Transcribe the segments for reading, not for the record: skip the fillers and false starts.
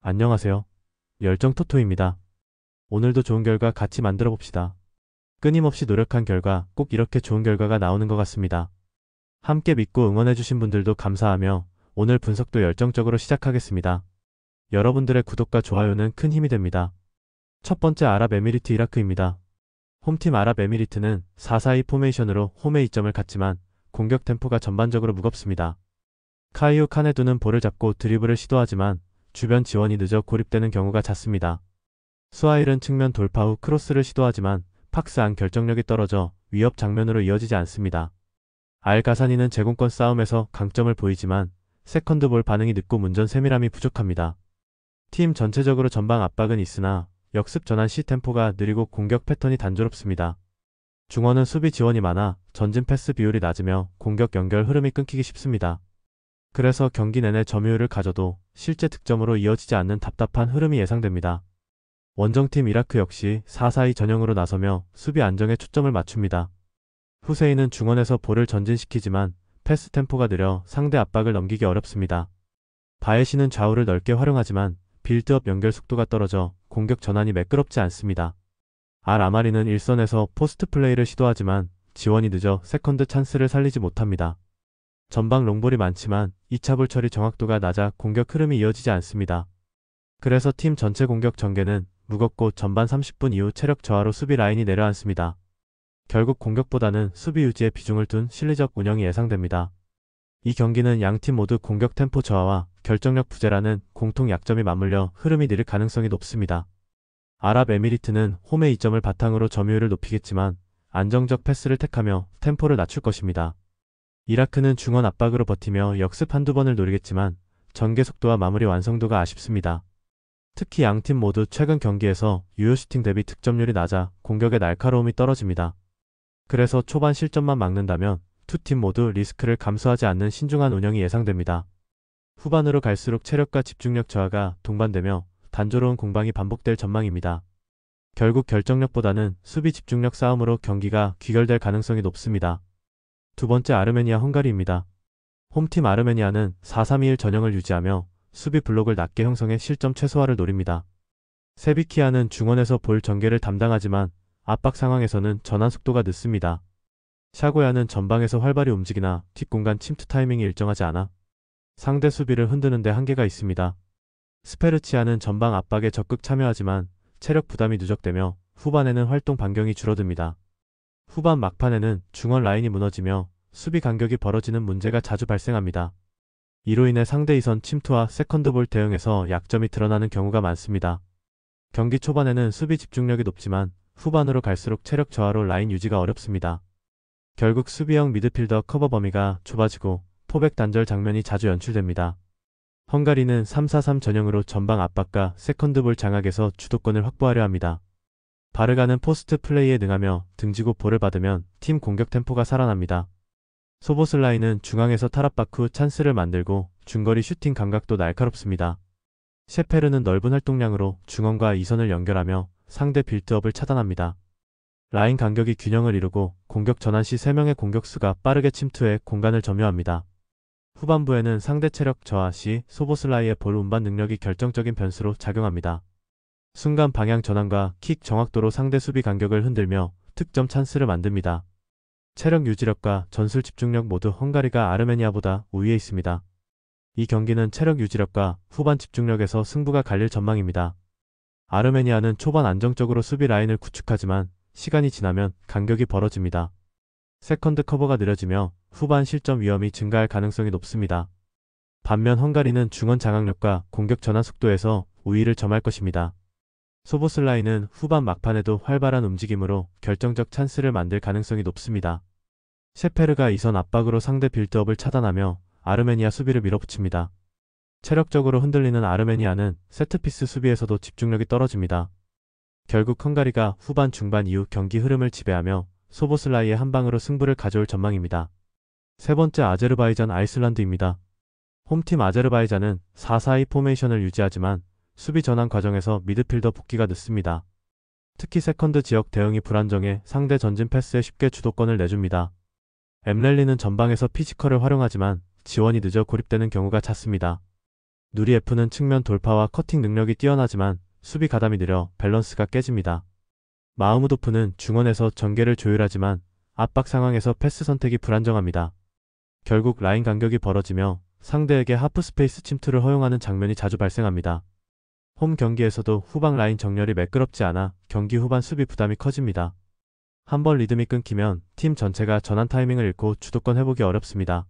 안녕하세요. 열정토토입니다. 오늘도 좋은 결과 같이 만들어 봅시다. 끊임없이 노력한 결과 꼭 이렇게 좋은 결과가 나오는 것 같습니다. 함께 믿고 응원해주신 분들도 감사하며 오늘 분석도 열정적으로 시작하겠습니다. 여러분들의 구독과 좋아요는 큰 힘이 됩니다. 첫 번째 아랍에미리트 이라크입니다. 홈팀 아랍에미리트는 4-4-2 포메이션으로 홈에 이점을 갖지만 공격 템포가 전반적으로 무겁습니다. 카이오 카네두는 볼을 잡고 드리블을 시도하지만 주변 지원이 늦어 고립되는 경우가 잦습니다. 수하일은 측면 돌파 후 크로스를 시도하지만 박스 안 결정력이 떨어져 위협 장면으로 이어지지 않습니다. 알가사니는 제공권 싸움에서 강점을 보이지만 세컨드볼 반응이 늦고 문전 세밀함이 부족합니다. 팀 전체적으로 전방 압박은 있으나 역습 전환 시 템포가 느리고 공격 패턴이 단조롭습니다. 중원은 수비 지원이 많아 전진 패스 비율이 낮으며 공격 연결 흐름이 끊기기 쉽습니다. 그래서 경기 내내 점유율을 가져도 실제 득점으로 이어지지 않는 답답한 흐름이 예상됩니다. 원정팀 이라크 역시 4-4-2 전형으로 나서며 수비 안정에 초점을 맞춥니다. 후세인은 중원에서 볼을 전진시키지만 패스 템포가 느려 상대 압박을 넘기기 어렵습니다. 바에시는 좌우를 넓게 활용하지만 빌드업 연결 속도가 떨어져 공격 전환이 매끄럽지 않습니다. 아마리는 일선에서 포스트 플레이를 시도하지만 지원이 늦어 세컨드 찬스를 살리지 못합니다. 전방 롱볼이 많지만 2차 볼 처리 정확도가 낮아 공격 흐름이 이어지지 않습니다. 그래서 팀 전체 공격 전개는 무겁고 전반 30분 이후 체력 저하로 수비 라인이 내려앉습니다. 결국 공격보다는 수비 유지에 비중을 둔 실리적 운영이 예상됩니다. 이 경기는 양팀 모두 공격 템포 저하와 결정력 부재라는 공통 약점이 맞물려 흐름이 느릴 가능성이 높습니다. 아랍에미리트는 홈의 이점을 바탕으로 점유율을 높이겠지만 안정적 패스를 택하며 템포를 낮출 것입니다. 이라크는 중원 압박으로 버티며 역습 한두 번을 노리겠지만 전개 속도와 마무리 완성도가 아쉽습니다. 특히 양팀 모두 최근 경기에서 유효 슈팅 대비 득점률이 낮아 공격의 날카로움이 떨어집니다. 그래서 초반 실점만 막는다면 두 팀 모두 리스크를 감수하지 않는 신중한 운영이 예상됩니다. 후반으로 갈수록 체력과 집중력 저하가 동반되며 단조로운 공방이 반복될 전망입니다. 결국 결정력보다는 수비 집중력 싸움으로 경기가 귀결될 가능성이 높습니다. 두 번째 아르메니아 헝가리입니다. 홈팀 아르메니아는 4-3-2-1 전형을 유지하며 수비 블록을 낮게 형성해 실점 최소화를 노립니다. 세비키아는 중원에서 볼 전개를 담당하지만 압박 상황에서는 전환 속도가 늦습니다. 샤고야는 전방에서 활발히 움직이나 뒷공간 침투 타이밍이 일정하지 않아 상대 수비를 흔드는 데 한계가 있습니다. 스페르치아는 전방 압박에 적극 참여하지만 체력 부담이 누적되며 후반에는 활동 반경이 줄어듭니다. 후반 막판에는 중원 라인이 무너지며 수비 간격이 벌어지는 문제가 자주 발생합니다. 이로 인해 상대 이선 침투와 세컨드볼 대응에서 약점이 드러나는 경우가 많습니다. 경기 초반에는 수비 집중력이 높지만 후반으로 갈수록 체력 저하로 라인 유지가 어렵습니다. 결국 수비형 미드필더 커버 범위가 좁아지고 포백 단절 장면이 자주 연출됩니다. 헝가리는 3-4-3 전형으로 전방 압박과 세컨드볼 장악에서 주도권을 확보하려 합니다. 바르가는 포스트 플레이에 능하며 등지고 볼을 받으면 팀 공격 템포가 살아납니다. 소보슬라이는 중앙에서 탈압박 후 찬스를 만들고 중거리 슈팅 감각도 날카롭습니다. 셰페르는 넓은 활동량으로 중원과 이선을 연결하며 상대 빌드업을 차단합니다. 라인 간격이 균형을 이루고 공격 전환 시 3명의 공격수가 빠르게 침투해 공간을 점유합니다. 후반부에는 상대 체력 저하 시 소보슬라이의 볼 운반 능력이 결정적인 변수로 작용합니다. 순간 방향 전환과 킥 정확도로 상대 수비 간격을 흔들며 득점 찬스를 만듭니다. 체력 유지력과 전술 집중력 모두 헝가리가 아르메니아보다 우위에 있습니다. 이 경기는 체력 유지력과 후반 집중력에서 승부가 갈릴 전망입니다. 아르메니아는 초반 안정적으로 수비 라인을 구축하지만 시간이 지나면 간격이 벌어집니다. 세컨드 커버가 느려지며 후반 실점 위험이 증가할 가능성이 높습니다. 반면 헝가리는 중원 장악력과 공격 전환 속도에서 우위를 점할 것입니다. 소보슬라이는 후반 막판에도 활발한 움직임으로 결정적 찬스를 만들 가능성이 높습니다. 셰페르가 이선 압박으로 상대 빌드업을 차단하며 아르메니아 수비를 밀어붙입니다. 체력적으로 흔들리는 아르메니아는 세트피스 수비에서도 집중력이 떨어집니다. 결국 헝가리가 후반 중반 이후 경기 흐름을 지배하며 소보슬라이의 한 방으로 승부를 가져올 전망입니다. 세 번째 아제르바이잔 아이슬란드입니다. 홈팀 아제르바이잔은 4-4-2 포메이션을 유지하지만 수비 전환 과정에서 미드필더 복귀가 늦습니다. 특히 세컨드 지역 대응이 불안정해 상대 전진 패스에 쉽게 주도권을 내줍니다. 엠렐리는 전방에서 피지컬을 활용하지만 지원이 늦어 고립되는 경우가 잦습니다. 누리 F는 측면 돌파와 커팅 능력이 뛰어나지만 수비 가담이 느려 밸런스가 깨집니다. 마흐무도프는 중원에서 전개를 조율하지만 압박 상황에서 패스 선택이 불안정합니다. 결국 라인 간격이 벌어지며 상대에게 하프 스페이스 침투를 허용하는 장면이 자주 발생합니다. 홈 경기에서도 후방 라인 정렬이 매끄럽지 않아 경기 후반 수비 부담이 커집니다. 한번 리듬이 끊기면 팀 전체가 전환 타이밍을 잃고 주도권 회복이 어렵습니다.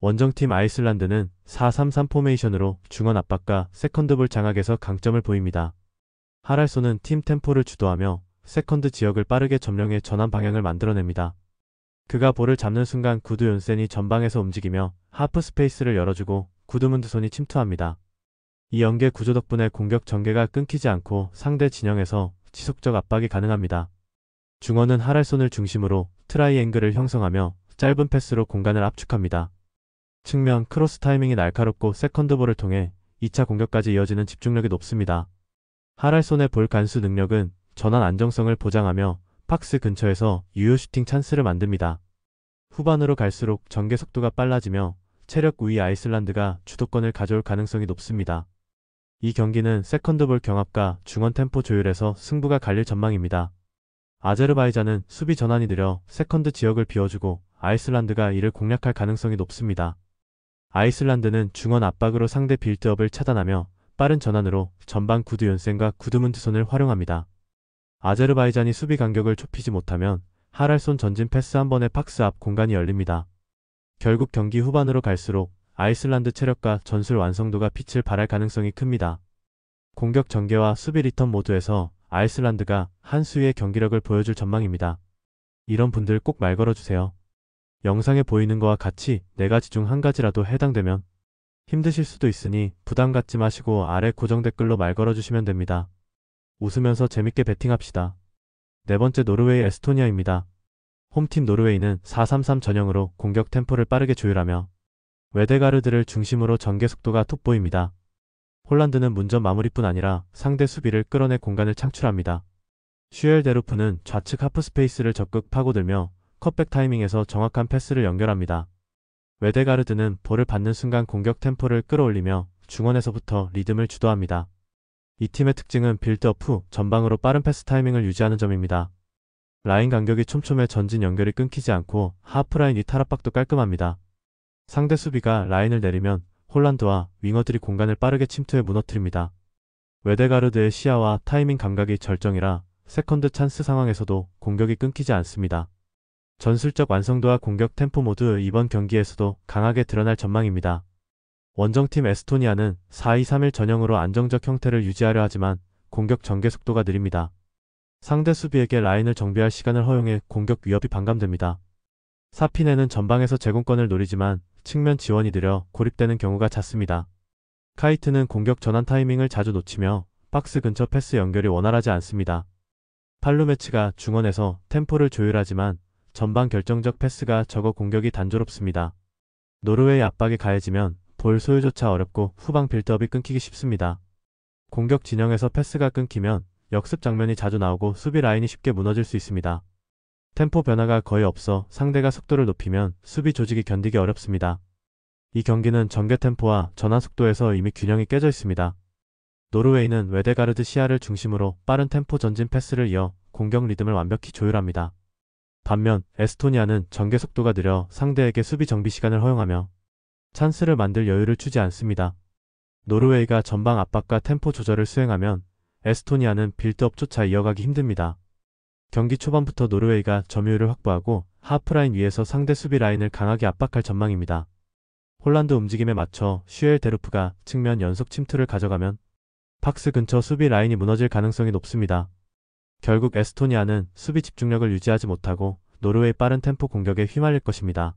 원정팀 아이슬란드는 4-3-3 포메이션으로 중원 압박과 세컨드볼 장악에서 강점을 보입니다. 하랄손은 팀 템포를 주도하며 세컨드 지역을 빠르게 점령해 전환 방향을 만들어냅니다. 그가 볼을 잡는 순간 구두 욘센이 전방에서 움직이며 하프 스페이스를 열어주고 구드문드손이 침투합니다. 이 연계 구조 덕분에 공격 전개가 끊기지 않고 상대 진영에서 지속적 압박이 가능합니다. 중원은 하랄손을 중심으로 트라이앵글을 형성하며 짧은 패스로 공간을 압축합니다. 측면 크로스 타이밍이 날카롭고 세컨드볼을 통해 2차 공격까지 이어지는 집중력이 높습니다. 하랄손의 볼 간수 능력은 전환 안정성을 보장하며 박스 근처에서 유효 슈팅 찬스를 만듭니다. 후반으로 갈수록 전개 속도가 빨라지며 체력 우위 아이슬란드가 주도권을 가져올 가능성이 높습니다. 이 경기는 세컨드볼 경합과 중원 템포 조율에서 승부가 갈릴 전망입니다. 아제르바이잔은 수비 전환이 느려 세컨드 지역을 비워주고 아이슬란드가 이를 공략할 가능성이 높습니다. 아이슬란드는 중원 압박으로 상대 빌드업을 차단하며 빠른 전환으로 전방 구드 욘센과 구드문드손을 활용합니다. 아제르바이잔이 수비 간격을 좁히지 못하면 하랄손 전진 패스 한 번에 박스 앞 공간이 열립니다. 결국 경기 후반으로 갈수록 아이슬란드 체력과 전술 완성도가 빛을 발할 가능성이 큽니다. 공격 전개와 수비 리턴 모두에서 아이슬란드가 한 수위의 경기력을 보여줄 전망입니다. 이런 분들 꼭 말 걸어주세요. 영상에 보이는 거와 같이 4가지 중 한 가지라도 해당되면 힘드실 수도 있으니 부담 갖지 마시고 아래 고정 댓글로 말 걸어주시면 됩니다. 웃으면서 재밌게 배팅합시다. 네 번째 노르웨이 에스토니아입니다. 홈팀 노르웨이는 4-3-3 전형으로 공격 템포를 빠르게 조율하며 웨데가르드를 중심으로 전개 속도가 돋보입니다. 홀란드는 문전 마무리뿐 아니라 상대 수비를 끌어내 공간을 창출합니다. 슈엘데루프는 좌측 하프 스페이스를 적극 파고들며 컷백 타이밍에서 정확한 패스를 연결합니다. 웨데가르드는 볼을 받는 순간 공격 템포를 끌어올리며 중원에서부터 리듬을 주도합니다. 이 팀의 특징은 빌드업 후 전방으로 빠른 패스 타이밍을 유지하는 점입니다. 라인 간격이 촘촘해 전진 연결이 끊기지 않고 하프라인 이탈 압박도 깔끔합니다. 상대 수비가 라인을 내리면 홀란드와 윙어들이 공간을 빠르게 침투해 무너뜨립니다. 웨데가르드의 시야와 타이밍 감각이 절정이라 세컨드 찬스 상황에서도 공격이 끊기지 않습니다. 전술적 완성도와 공격 템포 모두 이번 경기에서도 강하게 드러날 전망입니다. 원정팀 에스토니아는 4-2-3-1 전형으로 안정적 형태를 유지하려 하지만 공격 전개 속도가 느립니다. 상대 수비에게 라인을 정비할 시간을 허용해 공격 위협이 반감됩니다. 사피네는 전방에서 제공권을 노리지만 측면 지원이 느려 고립되는 경우가 잦습니다. 카이트는 공격 전환 타이밍을 자주 놓치며 박스 근처 패스 연결이 원활하지 않습니다. 팔루메츠가 중원에서 템포를 조율하지만 전방 결정적 패스가 적어 공격이 단조롭습니다. 노르웨이 압박이 가해지면 볼 소유조차 어렵고 후방 빌드업이 끊기기 쉽습니다. 공격 진영에서 패스가 끊기면 역습 장면이 자주 나오고 수비 라인이 쉽게 무너질 수 있습니다. 템포 변화가 거의 없어 상대가 속도를 높이면 수비 조직이 견디기 어렵습니다. 이 경기는 전개 템포와 전환 속도에서 이미 균형이 깨져 있습니다. 노르웨이는 웨데가르드 시야를 중심으로 빠른 템포 전진 패스를 이어 공격 리듬을 완벽히 조율합니다. 반면 에스토니아는 전개 속도가 느려 상대에게 수비 정비 시간을 허용하며 찬스를 만들 여유를 주지 않습니다. 노르웨이가 전방 압박과 템포 조절을 수행하면 에스토니아는 빌드업조차 이어가기 힘듭니다. 경기 초반부터 노르웨이가 점유율을 확보하고 하프라인 위에서 상대 수비 라인을 강하게 압박할 전망입니다. 홀란드 움직임에 맞춰 슈엘데루프가 측면 연속 침투를 가져가면 박스 근처 수비 라인이 무너질 가능성이 높습니다. 결국 에스토니아는 수비 집중력을 유지하지 못하고 노르웨이 빠른 템포 공격에 휘말릴 것입니다.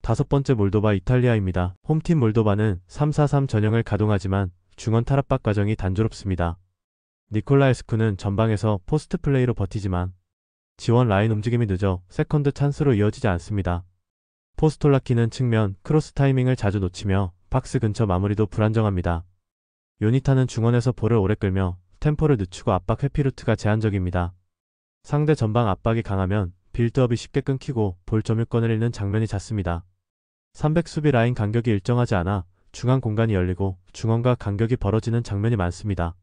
다섯 번째 몰도바 이탈리아입니다. 홈팀 몰도바는 3-4-3 전형을 가동하지만 중원 탈압박 과정이 단조롭습니다. 니콜라에스쿠는 전방에서 포스트 플레이로 버티지만 지원 라인 움직임이 늦어 세컨드 찬스로 이어지지 않습니다. 포스톨라키는 측면 크로스 타이밍을 자주 놓치며 박스 근처 마무리도 불안정합니다. 요니타는 중원에서 볼을 오래 끌며 템포를 늦추고 압박 회피 루트가 제한적입니다. 상대 전방 압박이 강하면 빌드업이 쉽게 끊기고 볼 점유권을 잃는 장면이 잦습니다. 300 수비 라인 간격이 일정하지 않아 중앙 공간이 열리고 중원과 간격이 벌어지는 장면이 많습니다.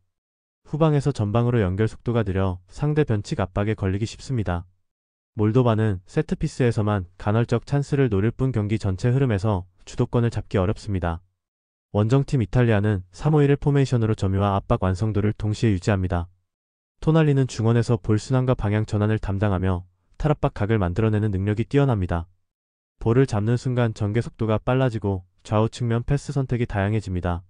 후방에서 전방으로 연결 속도가 느려 상대 변칙 압박에 걸리기 쉽습니다. 몰도바는 세트피스에서만 간헐적 찬스를 노릴 뿐 경기 전체 흐름에서 주도권을 잡기 어렵습니다. 원정팀 이탈리아는 3-5-1의 포메이션으로 점유와 압박 완성도를 동시에 유지합니다. 토날리는 중원에서 볼 순환과 방향 전환을 담당하며 탈압박 각을 만들어내는 능력이 뛰어납니다. 볼을 잡는 순간 전개 속도가 빨라지고 좌우 측면 패스 선택이 다양해집니다.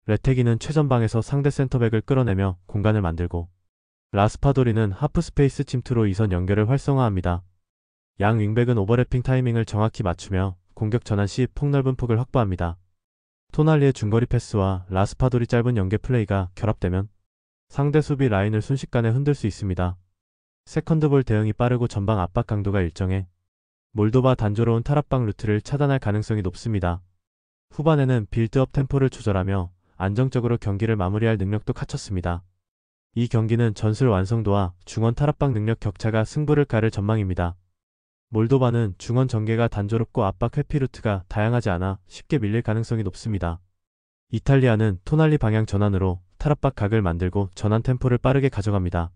레테기는 최전방에서 상대 센터백을 끌어내며 공간을 만들고, 라스파도리는 하프 스페이스 침투로 이선 연결을 활성화합니다. 양 윙백은 오버래핑 타이밍을 정확히 맞추며 공격 전환 시 폭넓은 폭을 확보합니다. 토날리의 중거리 패스와 라스파도리 짧은 연계 플레이가 결합되면 상대 수비 라인을 순식간에 흔들 수 있습니다. 세컨드볼 대응이 빠르고 전방 압박 강도가 일정해 몰도바 단조로운 탈압박 루트를 차단할 가능성이 높습니다. 후반에는 빌드업 템포를 조절하며 안정적으로 경기를 마무리할 능력도 갖췄습니다. 이 경기는 전술 완성도와 중원 탈압박 능력 격차가 승부를 가를 전망입니다. 몰도바는 중원 전개가 단조롭고 압박 회피 루트가 다양하지 않아 쉽게 밀릴 가능성이 높습니다. 이탈리아는 토날리 방향 전환으로 탈압박 각을 만들고 전환 템포를 빠르게 가져갑니다.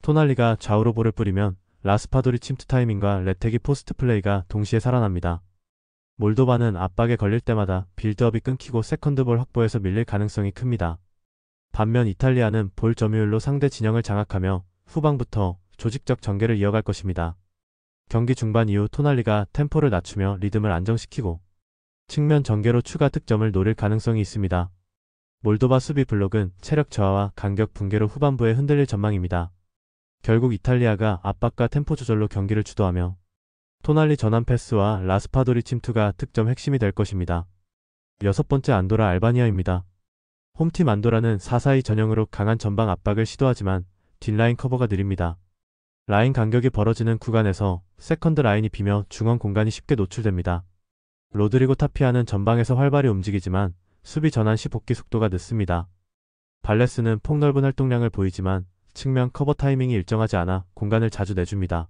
토날리가 좌우로 볼을 뿌리면 라스파도리 침투 타이밍과 레테기 포스트 플레이가 동시에 살아납니다. 몰도바는 압박에 걸릴 때마다 빌드업이 끊기고 세컨드볼 확보에서 밀릴 가능성이 큽니다. 반면 이탈리아는 볼 점유율로 상대 진영을 장악하며 후방부터 조직적 전개를 이어갈 것입니다. 경기 중반 이후 토날리가 템포를 낮추며 리듬을 안정시키고 측면 전개로 추가 득점을 노릴 가능성이 있습니다. 몰도바 수비 블록은 체력 저하와 간격 붕괴로 후반부에 흔들릴 전망입니다. 결국 이탈리아가 압박과 템포 조절로 경기를 주도하며 토날리 전환 패스와 라스파도리 침투가 득점 핵심이 될 것입니다. 6번째 안도라 알바니아입니다. 홈팀 안도라는 4-4-2 전형으로 강한 전방 압박을 시도하지만 뒷라인 커버가 느립니다. 라인 간격이 벌어지는 구간에서 세컨드 라인이 비며 중원 공간이 쉽게 노출됩니다. 로드리고 타피아는 전방에서 활발히 움직이지만 수비 전환 시 복귀 속도가 늦습니다. 발레스는 폭넓은 활동량을 보이지만 측면 커버 타이밍이 일정하지 않아 공간을 자주 내줍니다.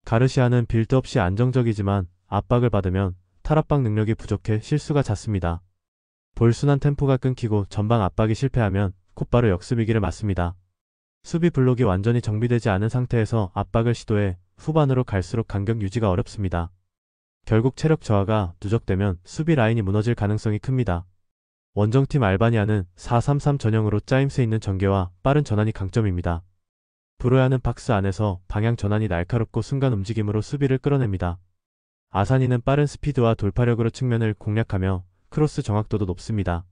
가르시아는 빌드업 시 안정적이지만 압박을 받으면 탈압박 능력이 부족해 실수가 잦습니다. 볼 순환 템포가 끊기고 전방 압박이 실패하면 곧바로 역습이기를 맞습니다. 수비 블록이 완전히 정비되지 않은 상태에서 압박을 시도해 후반으로 갈수록 간격 유지가 어렵습니다. 결국 체력 저하가 누적되면 수비 라인이 무너질 가능성이 큽니다. 원정팀 알바니아는 4-3-3 전형으로 짜임새 있는 전개와 빠른 전환이 강점입니다. 브로야는 박스 안에서 방향 전환이 날카롭고 순간 움직임으로 수비를 끌어냅니다. 아사니는 빠른 스피드와 돌파력으로 측면을 공략하며 크로스 정확도도 높습니다.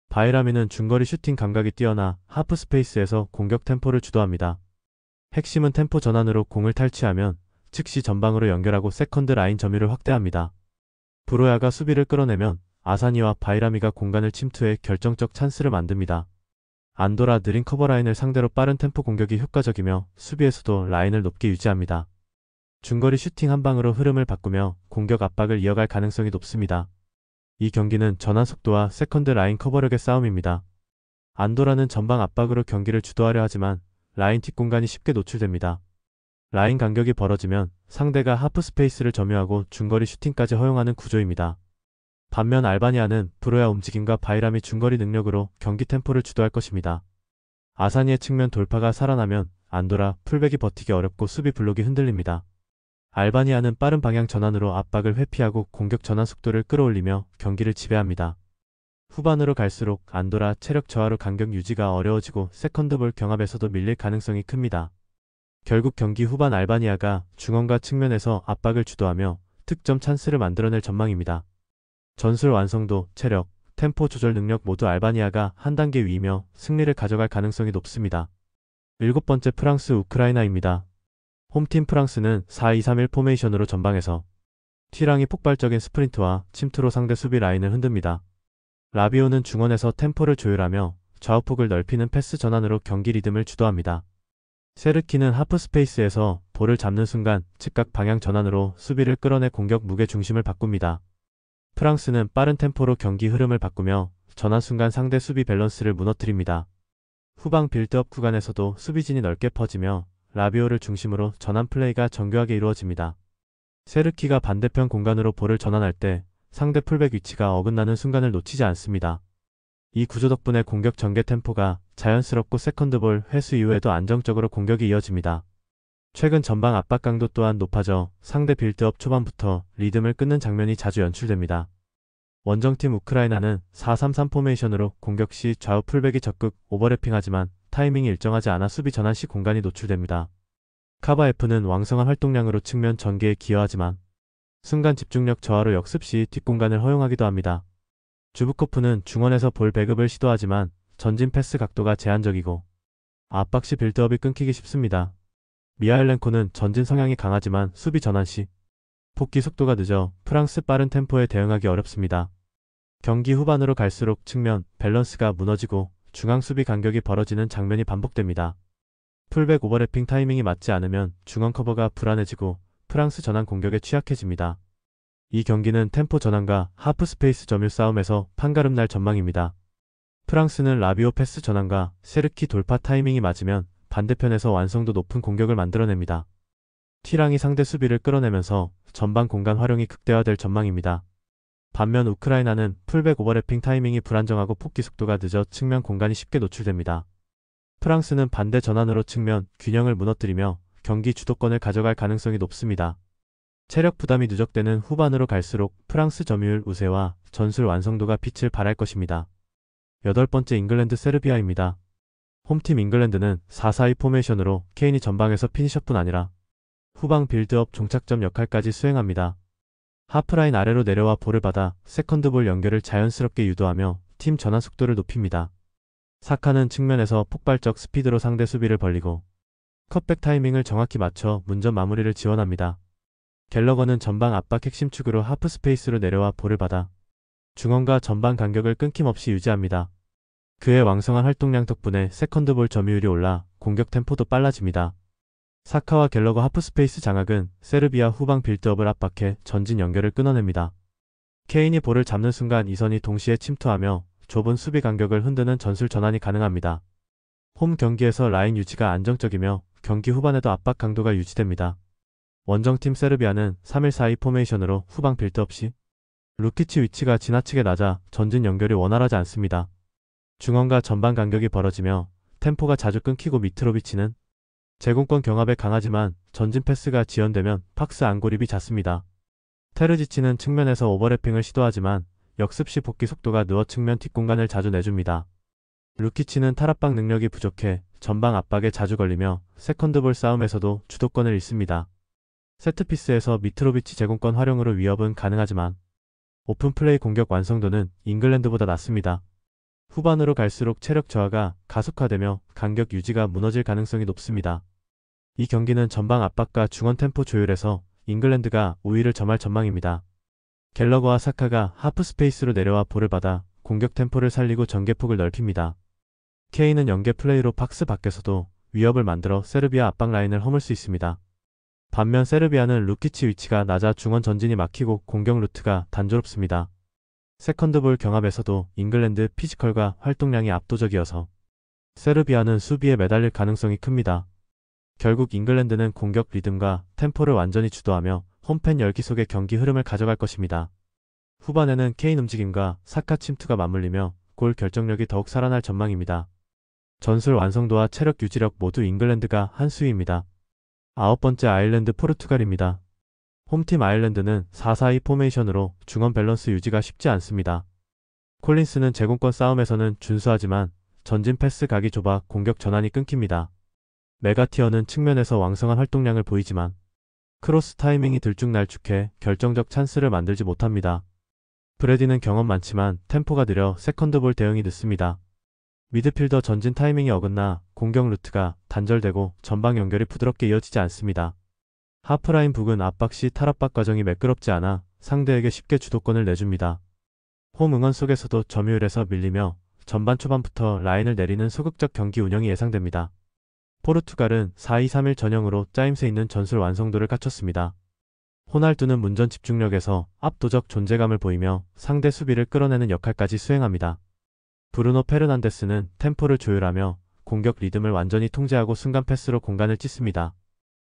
바이라미는 중거리 슈팅 감각이 뛰어나 하프 스페이스에서 공격 템포를 주도합니다. 핵심은 템포 전환으로 공을 탈취하면 즉시 전방으로 연결하고 세컨드 라인 점유를 확대합니다. 브로야가 수비를 끌어내면 아사니와 바이라미가 공간을 침투해 결정적 찬스를 만듭니다. 안도라 느린 커버라인을 상대로 빠른 템포 공격이 효과적이며 수비에서도 라인을 높게 유지합니다. 중거리 슈팅 한 방으로 흐름을 바꾸며 공격 압박을 이어갈 가능성이 높습니다. 이 경기는 전환 속도와 세컨드 라인 커버력의 싸움입니다. 안도라는 전방 압박으로 경기를 주도하려 하지만 라인 뒷공간이 쉽게 노출됩니다. 라인 간격이 벌어지면 상대가 하프 스페이스를 점유하고 중거리 슈팅까지 허용하는 구조입니다. 반면 알바니아는 브로야 움직임과 바이라미 중거리 능력으로 경기 템포를 주도할 것입니다. 아사니의 측면 돌파가 살아나면 안도라 풀백이 버티기 어렵고 수비 블록이 흔들립니다. 알바니아는 빠른 방향 전환으로 압박을 회피하고 공격 전환 속도를 끌어올리며 경기를 지배합니다. 후반으로 갈수록 안도라 체력 저하로 간격 유지가 어려워지고 세컨드볼 경합에서도 밀릴 가능성이 큽니다. 결국 경기 후반 알바니아가 중원과 측면에서 압박을 주도하며 득점 찬스를 만들어낼 전망입니다. 전술 완성도, 체력, 템포 조절 능력 모두 알바니아가 한 단계 위이며 승리를 가져갈 가능성이 높습니다. 7번째 프랑스 우크라이나입니다. 홈팀 프랑스는 4-2-3-1 포메이션으로 전방에서 튀랑이 폭발적인 스프린트와 침투로 상대 수비 라인을 흔듭니다. 라비오는 중원에서 템포를 조율하며 좌우폭을 넓히는 패스 전환으로 경기 리듬을 주도합니다. 세르키는 하프 스페이스에서 볼을 잡는 순간 즉각 방향 전환으로 수비를 끌어내 공격 무게 중심을 바꿉니다. 프랑스는 빠른 템포로 경기 흐름을 바꾸며 전환 순간 상대 수비 밸런스를 무너뜨립니다. 후방 빌드업 구간에서도 수비진이 넓게 퍼지며 라비오를 중심으로 전환 플레이가 정교하게 이루어집니다. 세르키가 반대편 공간으로 볼을 전환할 때 상대 풀백 위치가 어긋나는 순간을 놓치지 않습니다. 이 구조 덕분에 공격 전개 템포가 자연스럽고 세컨드볼 회수 이후에도 안정적으로 공격이 이어집니다. 최근 전방 압박 강도 또한 높아져 상대 빌드업 초반부터 리듬을 끊는 장면이 자주 연출됩니다. 원정팀 우크라이나는 4-3-3 포메이션으로 공격 시 좌우 풀백이 적극 오버래핑하지만 타이밍이 일정하지 않아 수비 전환 시 공간이 노출됩니다. 카바 F는 왕성한 활동량으로 측면 전개에 기여하지만 순간 집중력 저하로 역습 시 뒷공간을 허용하기도 합니다. 주브코프는 중원에서 볼 배급을 시도하지만 전진 패스 각도가 제한적이고 압박 시 빌드업이 끊기기 쉽습니다. 미하일렌코는 전진 성향이 강하지만 수비 전환 시 복귀 속도가 늦어 프랑스 빠른 템포에 대응하기 어렵습니다. 경기 후반으로 갈수록 측면 밸런스가 무너지고 중앙 수비 간격이 벌어지는 장면이 반복됩니다. 풀백 오버래핑 타이밍이 맞지 않으면 중원 커버가 불안해지고 프랑스 전환 공격에 취약해집니다. 이 경기는 템포 전환과 하프 스페이스 점유 싸움에서 판가름 날 전망입니다. 프랑스는 라비오 패스 전환과 세르키 돌파 타이밍이 맞으면 반대편에서 완성도 높은 공격을 만들어냅니다. 티랑이 상대 수비를 끌어내면서 전방 공간 활용이 극대화될 전망입니다. 반면 우크라이나는 풀백 오버래핑 타이밍이 불안정하고 폭기 속도가 늦어 측면 공간이 쉽게 노출됩니다. 프랑스는 반대 전환으로 측면 균형을 무너뜨리며 경기 주도권을 가져갈 가능성이 높습니다. 체력 부담이 누적되는 후반으로 갈수록 프랑스 점유율 우세와 전술 완성도가 빛을 발할 것입니다. 8번째 잉글랜드 세르비아입니다. 홈팀 잉글랜드는 4-4-2 포메이션으로 케인이 전방에서 피니셔뿐 아니라 후방 빌드업 종착점 역할까지 수행합니다. 하프라인 아래로 내려와 볼을 받아 세컨드볼 연결을 자연스럽게 유도하며 팀 전환 속도를 높입니다. 사카는 측면에서 폭발적 스피드로 상대 수비를 벌리고 컷백 타이밍을 정확히 맞춰 문전 마무리를 지원합니다. 갤러거는 전방 압박 핵심 축으로 하프 스페이스로 내려와 볼을 받아 중원과 전방 간격을 끊김없이 유지합니다. 그의 왕성한 활동량 덕분에 세컨드볼 점유율이 올라 공격 템포도 빨라집니다. 사카와 갤러거 하프 스페이스 장악은 세르비아 후방 빌드업을 압박해 전진 연결을 끊어냅니다. 케인이 볼을 잡는 순간 이선이 동시에 침투하며 좁은 수비 간격을 흔드는 전술 전환이 가능합니다. 홈 경기에서 라인 유지가 안정적이며 경기 후반에도 압박 강도가 유지됩니다. 원정팀 세르비아는 3-1-4-2 포메이션으로 후방 빌드업 시 루키치 위치가 지나치게 낮아 전진 연결이 원활하지 않습니다. 중원과 전방 간격이 벌어지며 템포가 자주 끊기고 미트로비치는 제공권 경합에 강하지만 전진 패스가 지연되면 박스 안고립이 잦습니다. 테르지치는 측면에서 오버래핑을 시도하지만 역습 시 복귀 속도가 느어 측면 뒷공간을 자주 내줍니다. 루키치는 탈압박 능력이 부족해 전방 압박에 자주 걸리며 세컨드볼 싸움에서도 주도권을 잃습니다. 세트피스에서 미트로비치 제공권 활용으로 위협은 가능하지만 오픈플레이 공격 완성도는 잉글랜드보다 낮습니다. 후반으로 갈수록 체력 저하가 가속화되며 간격 유지가 무너질 가능성이 높습니다. 이 경기는 전방 압박과 중원 템포 조율에서 잉글랜드가 우위를 점할 전망입니다. 갤러거와 사카가 하프 스페이스로 내려와 볼을 받아 공격 템포를 살리고 전개폭을 넓힙니다. 케인은 연계 플레이로 박스 밖에서도 위협을 만들어 세르비아 압박 라인을 허물 수 있습니다. 반면 세르비아는 루키치 위치가 낮아 중원 전진이 막히고 공격 루트가 단조롭습니다. 세컨드볼 경합에서도 잉글랜드 피지컬과 활동량이 압도적이어서 세르비아는 수비에 매달릴 가능성이 큽니다. 결국 잉글랜드는 공격 리듬과 템포를 완전히 주도하며 홈팬 열기 속의 경기 흐름을 가져갈 것입니다. 후반에는 케인 움직임과 사카 침투가 맞물리며 골 결정력이 더욱 살아날 전망입니다. 전술 완성도와 체력 유지력 모두 잉글랜드가 한 수위입니다. 9번째 아일랜드 포르투갈입니다. 홈팀 아일랜드는 4-4-2 포메이션으로 중원 밸런스 유지가 쉽지 않습니다. 콜린스는 제공권 싸움에서는 준수하지만 전진 패스 각이 좁아 공격 전환이 끊깁니다. 메가티어는 측면에서 왕성한 활동량을 보이지만 크로스 타이밍이 들쭉날쭉해 결정적 찬스를 만들지 못합니다. 브래디는 경험 많지만 템포가 느려 세컨드볼 대응이 늦습니다. 미드필더 전진 타이밍이 어긋나 공격 루트가 단절되고 전방 연결이 부드럽게 이어지지 않습니다. 하프라인 북은 압박 시 탈압박 과정이 매끄럽지 않아 상대에게 쉽게 주도권을 내줍니다. 홈 응원 속에서도 점유율에서 밀리며 전반 초반부터 라인을 내리는 소극적 경기 운영이 예상됩니다. 포르투갈은 4-2-3-1 전형으로 짜임새 있는 전술 완성도를 갖췄습니다. 호날두는 문전 집중력에서 압도적 존재감을 보이며 상대 수비를 끌어내는 역할까지 수행합니다. 브루노 페르난데스는 템포를 조율하며 공격 리듬을 완전히 통제하고 순간 패스로 공간을 찢습니다.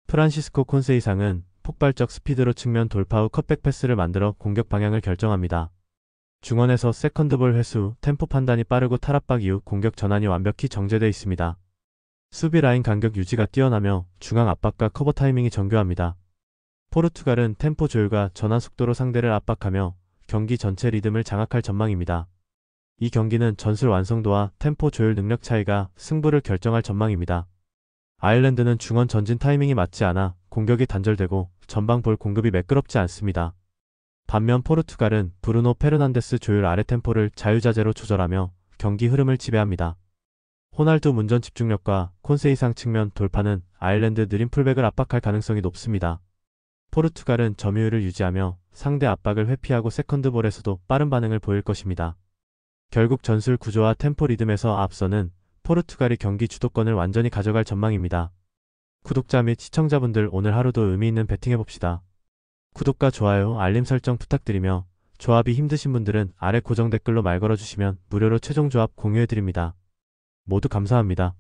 프란시스코 콘세이상은 폭발적 스피드로 측면 돌파 후 컷백 패스를 만들어 공격 방향을 결정합니다. 중원에서 세컨드볼 회수 후 템포 판단이 빠르고 탈압박 이후 공격 전환이 완벽히 정제되어 있습니다. 수비 라인 간격 유지가 뛰어나며 중앙 압박과 커버 타이밍이 정교합니다. 포르투갈은 템포 조율과 전환 속도로 상대를 압박하며 경기 전체 리듬을 장악할 전망입니다. 이 경기는 전술 완성도와 템포 조율 능력 차이가 승부를 결정할 전망입니다. 아일랜드는 중원 전진 타이밍이 맞지 않아 공격이 단절되고 전방 볼 공급이 매끄럽지 않습니다. 반면 포르투갈은 브루노 페르난데스 조율 아래 템포를 자유자재로 조절하며 경기 흐름을 지배합니다. 호날두 문전 집중력과 콘세이상 측면 돌파는 아일랜드 느린 풀백을 압박할 가능성이 높습니다. 포르투갈은 점유율을 유지하며 상대 압박을 회피하고 세컨드볼에서도 빠른 반응을 보일 것입니다. 결국 전술 구조와 템포 리듬에서 앞서는 포르투갈이 경기 주도권을 완전히 가져갈 전망입니다. 구독자 및 시청자분들 오늘 하루도 의미 있는 배팅해봅시다. 구독과 좋아요, 알림 설정 부탁드리며 조합이 힘드신 분들은 아래 고정 댓글로 말 걸어주시면 무료로 최종 조합 공유해드립니다. 모두 감사합니다.